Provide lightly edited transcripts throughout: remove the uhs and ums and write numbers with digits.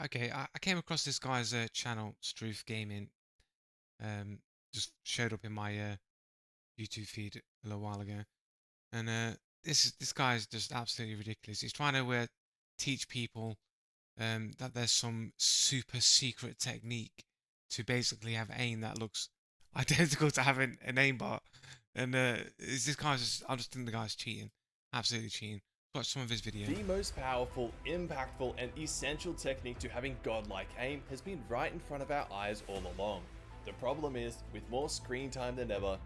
Right, okay. I came across this guy's channel, Struth Gaming. Um, just showed up in my YouTube feed a little while ago, and this guy is just absolutely ridiculous. He's trying to teach people that there's some super secret technique to basically have aim that looks identical to having an aimbot, and this guy's I just think the guy's cheating, absolutely cheating. Watch some of his video. The most powerful, impactful, and essential technique to having godlike aim has been right in front of our eyes all along. The problem is, with more screen time than ever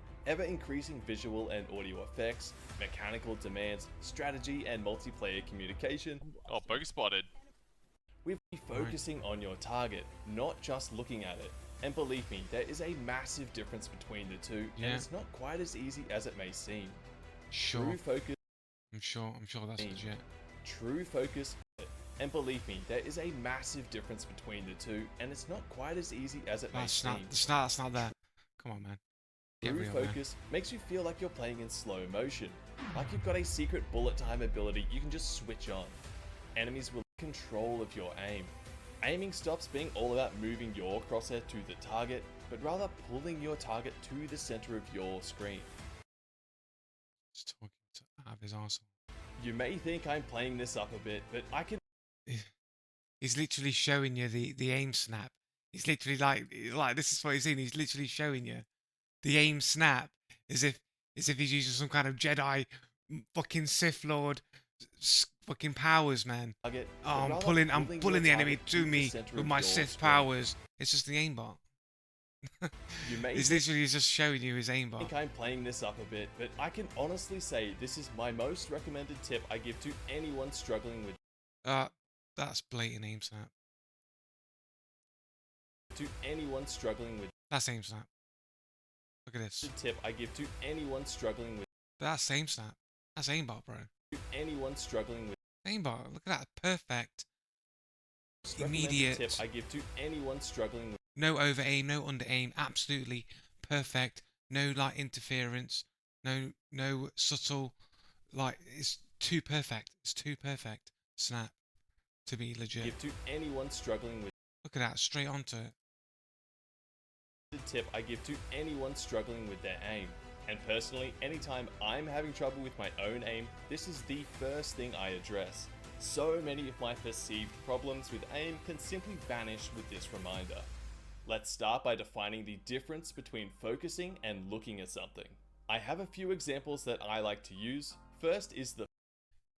increasing visual and audio effects, mechanical demands, strategy, and multiplayer communication, Oh, bug spotted. we'll be focusing on your target, not just looking at it. And believe me, there is a massive difference between the two, Yeah. and it's not quite as easy as it may seem. Sure, True focus. I'm sure that's legit. True focus. And believe me, there is a massive difference between the two, and it's not quite as easy as it may seem. That's not there. Come on, man. Get True real, man. focus makes you feel like you're playing in slow motion, like you've got a secret bullet time ability you can just switch on. Enemies will take control of your aim. Aiming stops being all about moving your crosshair to the target, but rather pulling your target to the center of your screen. Just talking out of his arsehole. You may think I'm playing this up a bit, but I can He's literally showing you the aim snap. He's literally like this is what he's saying. He's literally showing you the aim snap as if he's using some kind of Jedi fucking Sith Lord fucking powers, man. target, Oh, but I'm rather pulling your the enemy target to the me center with of my your Sith screen. powers. It's just the aimbot. You may He's literally just showing you his aimbot. think I'm playing this up a bit, but I can honestly say this is my most recommended tip I give to anyone struggling with That's blatant aim snap. That's aim snap. Look at this. the tip I give to anyone struggling with That's aim snap. That's aimbot, bro. anyone struggling with Aimbot. Look at that. Perfect. recommended Immediate. tip I give to anyone struggling with No over aim, no under aim. Absolutely perfect. No like interference. No subtle. Like it's too perfect. It's too perfect. Snap. To be legit. give to anyone struggling with Look at that. Straight onto it. the tip I give to anyone struggling with their aim. And personally, anytime I'm having trouble with my own aim, this is the first thing I address. So many of my perceived problems with aim can simply vanish with this reminder. Let's start by defining the difference between focusing and looking at something. I have a few examples that I like to use. First is the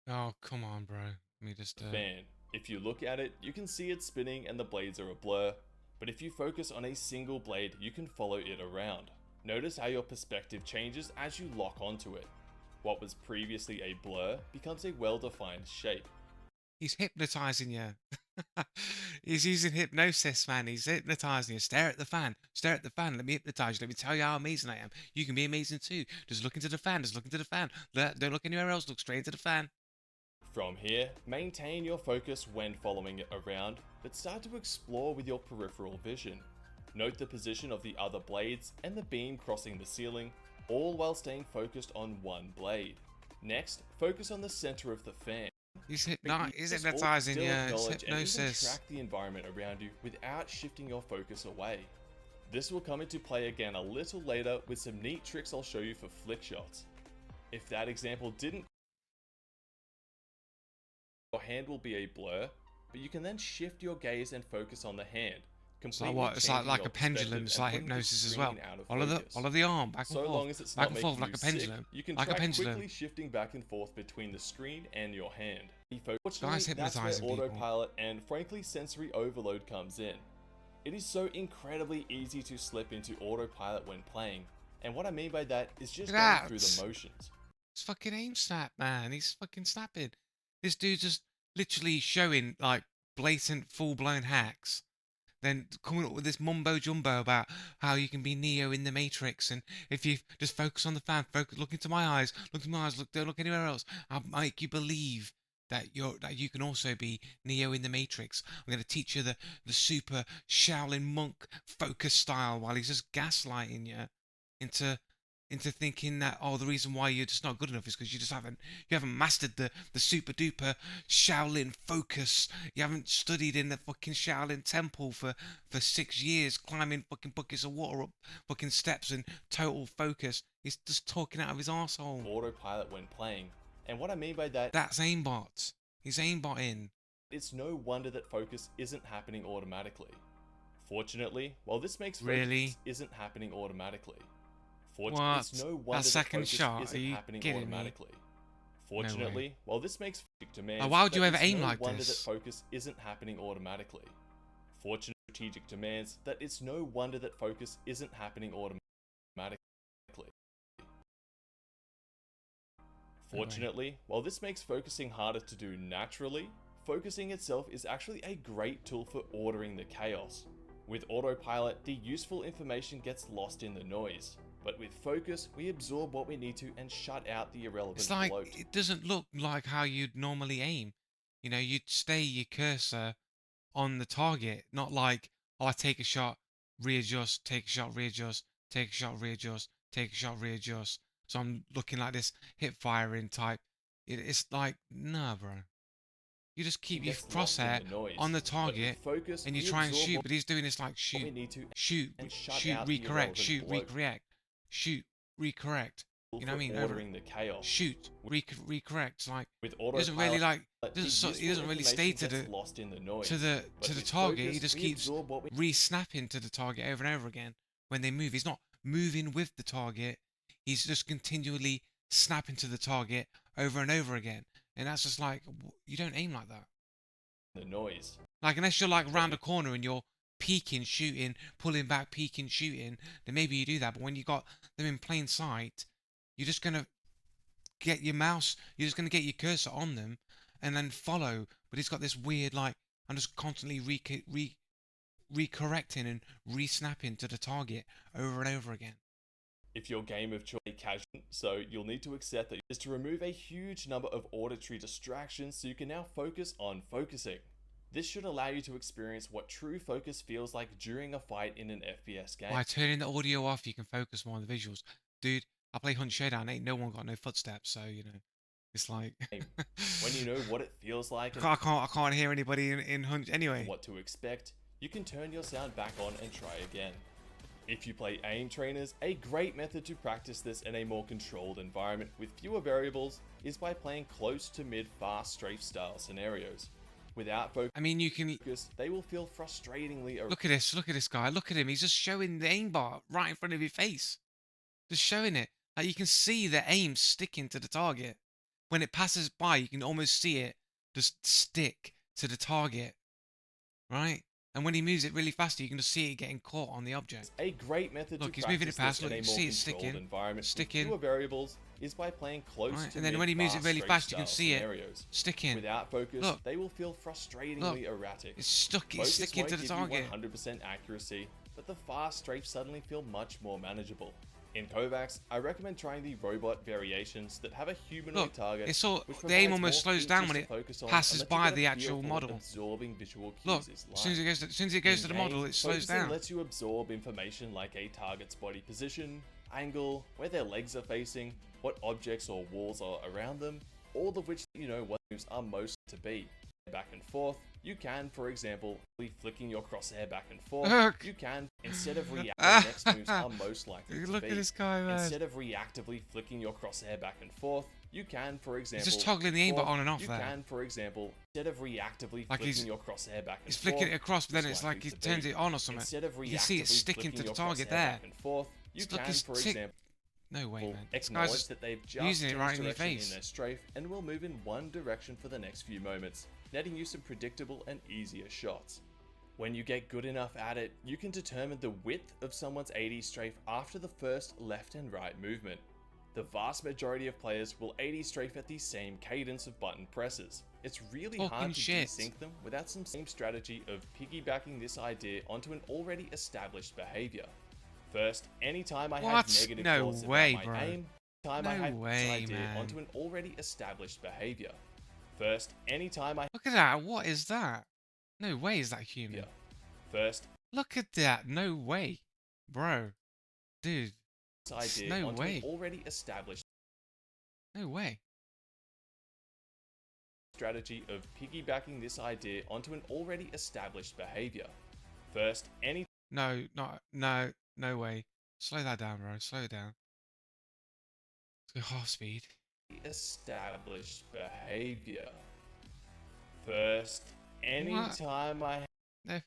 Oh, come on, bro. Let me just. fan. If you look at it, you can see it spinning and the blades are a blur. But if you focus on a single blade, you can follow it around. Notice how your perspective changes as you lock onto it. What was previously a blur becomes a well-defined shape. He's hypnotizing you. He's using hypnosis, man. He's hypnotizing you. Stare at the fan. Stare at the fan. Let me hypnotize you. Let me tell you how amazing I am. You can be amazing too. Just look into the fan. Just look into the fan. Don't look anywhere else. Look straight into the fan. From here, maintain your focus when following it around, but start to explore with your peripheral vision. Note the position of the other blades and the beam crossing the ceiling, all while staying focused on one blade. Next, focus on the center of the fan. He's But he's just hypnotizing still you. It's acknowledge and even hypnosis. track the environment around you without shifting your focus away. This will come into play again a little later with some neat tricks I'll show you for flick shots. If that example didn't, your hand will be a blur, but you can then shift your gaze and focus on the hand. It's like what? It's like a pendulum. It's like hypnosis as well. Follow the arm back and So forth. long as it's Back not and forth making like a you sick, pendulum. you can Like a track pendulum. quickly shifting back and forth between the screen and your hand. Guy's Fortunately, that's where hypnotizing people. autopilot and frankly sensory overload comes in. It is so incredibly easy to slip into autopilot when playing, and what I mean by that is just Look going at through that. the motions. It's fucking aim snap, man. He's fucking snapping. This dude just literally showing like blatant, full-blown hacks. Then coming up with this mumbo jumbo about how you can be Neo in the Matrix, and if you just focus on the fan, focus, look into my eyes, don't look anywhere else. I'll make you believe that you can also be Neo in the Matrix. I'm going to teach you the super Shaolin monk focus style while he's just gaslighting you into into thinking that, oh, the reason why you're just not good enough is because you haven't mastered the super duper Shaolin focus. You haven't studied in the fucking Shaolin temple for 6 years, climbing fucking buckets of water up fucking steps and total focus. He's just talking out of his arsehole. autopilot when playing. And what I mean by that, That's aimbot. He's aimbot in. it's no wonder that focus isn't happening automatically. Fortunately, while this makes Really? focus isn't happening automatically. What? It's no That wonder that second focus shot? Are isn't you happening kidding me? automatically. No way. Fortunately, while this makes demands, Why would you that ever it's aim no like wonder this? that focus isn't happening automatically. Fortunate strategic demands that it's no wonder that focus isn't happening automatically. Fortunately, while this makes focusing harder to do naturally, focusing itself is actually a great tool for ordering the chaos. With autopilot, the useful information gets lost in the noise, but with focus, we absorb what we need to and shut out the irrelevant It's like bloat. it doesn't look like how you'd normally aim. You know, you'd stay your cursor on the target, not like, oh, I take a shot, readjust, take a shot, readjust, take a shot, readjust, take a shot, readjust. So I'm looking like this hip firing type. It's like, nah, bro. You just keep your Gets lost in crosshair the noise, on the but with target focus, and you we try and absorb shoot, but he's doing this like what we shoot, need to shoot, and shut shoot, out the recorrect, irrelevant shoot, bloat recorrect, shoot, recorrect. You know for what I mean? ordering the chaos. Shoot, recorrect. It's like With he doesn't really autopilot, like the he useful doesn't really stay information gets lost in the noise, to but the with target. He focus, just we keeps absorb what we re-snapping to the target over and over again when they move. He's not moving with the target. He's just continually snapping to the target over and over again. And that's just like, you don't aim like that. the noise. Like, unless you're like But round a with corner and you're peeking, shooting, pulling back, peeking, shooting, then maybe you do that. But when you got them in plain sight, you're just gonna get your mouse, you're just gonna get your cursor on them and then follow. But he's got this weird like, I'm just constantly recorrecting and re-snapping to the target over and over again. if your game of choice is casual, so you'll need to accept that is to remove a huge number of auditory distractions so you can now focus on focusing. This should allow you to experience what true focus feels like during a fight in an FPS game. By turning the audio off, you can focus more on the visuals. Dude, I play Hunt Showdown, ain't no one got no footsteps, so you know, it's like When you know what it feels like and I can't hear anybody in Hunt anyway. what to expect, you can turn your sound back on and try again. If you play aim trainers, a great method to practice this in a more controlled environment with fewer variables is by playing close to mid fast strafe style scenarios. Without I mean, you can focus, they will feel frustratingly look at this guy, look at him. He's just showing the aimbot right in front of your face, just showing it. Like you can see the aim sticking to the target. When it passes by, you can almost see it just stick to the target, right? And when he moves it really fast, you can just see it getting caught on the object. a great method Look, to he's moving it practice past. this Look, in you a more see it controlled sticking, environment sticking. with fewer variables is by playing close Right, to and then mid when he moves it fast really strafe fast, you can style see it scenarios. sticking. Without focus, Look. they will feel frustratingly Look. erratic. It's stuck. It's Focus sticking won't to the give target. you 100% accuracy, but the fast strafes suddenly feel much more manageable. In Kovacs, I recommend trying the robot variations that have a humanoid Look, target. it's all which the aim provides almost more slows down features when to it focus on passes and lets you by get a the feel actual for what model. absorbing visual cues Look, is as soon as like. it goes to the model, In-game, it slows focusing down. lets you absorb information like a target's body position, angle, where their legs are facing, what objects or walls are around them, all of which you know what moves are most to be. Back and forth, you can, for example, flicking your crosshair back and forth, Look. you can, instead of reacting, next moves are most likely to Look be. at this guy, man. Instead of reactively flicking your crosshair back and forth, you can, for example, He's just toggling the aimbot forth, on and off you there. can, for example, instead of reactively Like flicking your crosshair back and He's forth, flicking it across, but then most it's like likely he to turns be. it on or something. Instead of You can see it reactively sticking to flicking the your target crosshair there. back and forth, you Just look, can, he's for tick- example, No way, man. This guy's acknowledge just that they've just using it changed right in your direction face. in their strafe and will move in one direction for the next few moments, netting you some predictable and easier shots. When you get good enough at it, you can determine the width of someone's AD strafe after the first left and right movement. The vast majority of players will AD strafe at the same cadence of button presses. It's really Fucking hard to shit. desync them without some same strategy of piggybacking this idea onto an already established behavior. First, anytime I What? have negative No thoughts way, about my bro. aim, time I No have way, this idea man. onto an already established behavior. First, anytime I Look at that. What is that? No way is that human. First, Look at that. No way. Bro. Dude. idea No onto an way. already established No way. strategy of piggybacking this idea onto an already established behavior. First, any No way. Slow that down, bro. Slow it down. Let's go half speed. established behavior. First, What? anytime I No.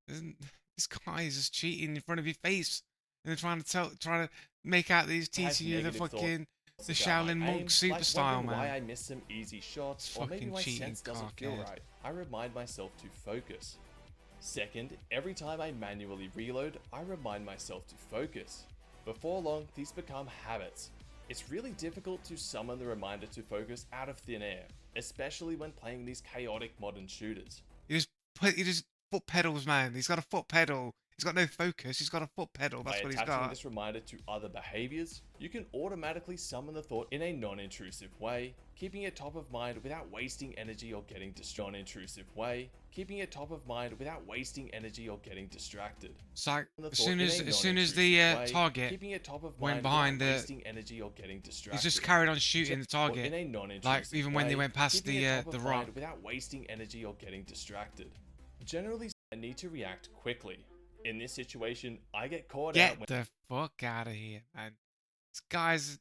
Isn't this guy is just cheating in front of your face, and they're trying to make out that he's have teaching you the negative thoughts fucking the about my Shaolin monk aim, super like style, wondering why man. I miss some easy shots, It's or maybe fucking my cheating, sense doesn't feel cockhead. right, I remind myself to focus. Second, every time I manually reload, I remind myself to focus. Before long, these become habits. It's really difficult to summon the reminder to focus out of thin air, especially when playing these chaotic modern shooters. He just foot pedals, man. He's got a foot pedal. He's got no focus. He's got a foot pedal. By That's what he's attaching got. this reminder to other behaviors, you can automatically summon the thought in a non-intrusive way, keeping it top of mind without wasting energy or getting distracted. Non-intrusive way, keeping it top of mind without wasting energy or getting distracted. It's like The as thought soon in as a as soon as non-intrusive the way, target keeping it top of went mind behind without the, wasting energy or getting he's just distracted. carried on shooting the Or target. in a Like non-intrusive even when they way, went past keeping it top the of rock. mind without wasting energy or getting distracted. Generally, I need to react quickly. In this situation, I get caught out Get the fuck out of here, man. This guy's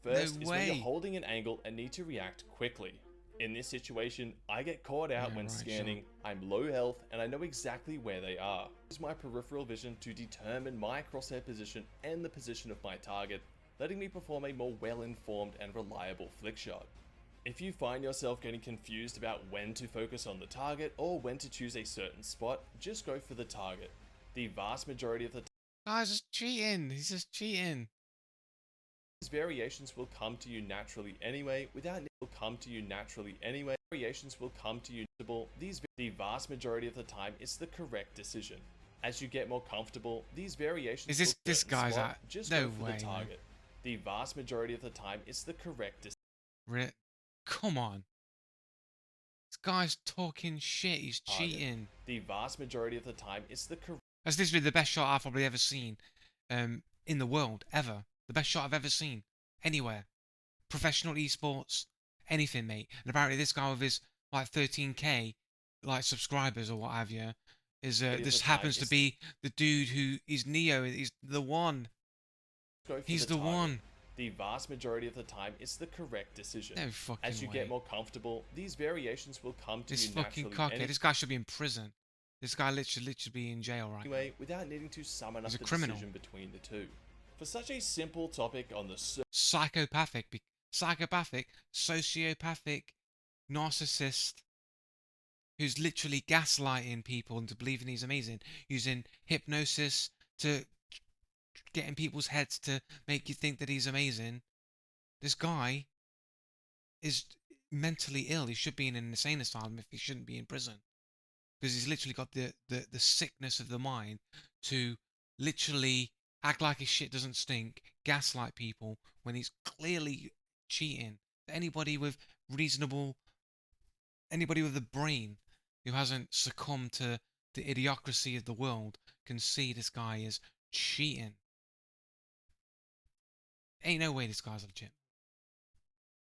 First no is when you're way. holding an angle and need to react quickly. In this situation, I get caught out Yeah, when right, scanning, I'm low health and I know exactly where they are. I use my peripheral vision to determine my crosshair position and the position of my target, letting me perform a more well-informed and reliable flick shot. If you find yourself getting confused about when to focus on the target or when to choose a certain spot, just go for the target. The vast majority of the Guy's just cheating. He's just cheating. These variations will come to you naturally anyway, Variations will come to you the vast majority of the time it's the correct decision. As you get more comfortable, these variations Is this will guy's spot, at? just No go for way, the man. target. The vast majority of the time it's the correct decision. Come on. This guy's talking shit. He's cheating. The vast majority of the time it's the correct. That's literally the best shot I've probably ever seen, in the world ever. The best shot I've ever seen anywhere. Professional esports, anything, mate. And apparently this guy with his like 13k like subscribers or what have you is this happens to be the dude who is Neo. He's the one. He's the one. The vast majority of the time it's the correct decision. No fucking As you way. get more comfortable, these variations will come to This you fucking naturally cockhead. This guy should be in prison. This guy literally be in jail right anyway, without needing to summon up He's a the criminal. decision between the two. For such a simple topic on the psychopathic, sociopathic, narcissist who's literally gaslighting people into believing he's amazing, using hypnosis to get in people's heads to make you think that he's amazing. This guy is mentally ill. He should be in an insane asylum if he shouldn't be in prison. Because he's literally got the sickness of the mind to literally act like his shit doesn't stink, gaslight people when he's clearly cheating. Anybody with a brain who hasn't succumbed to the idiocracy of the world can see this guy is cheating. Ain't no way this guy's legit.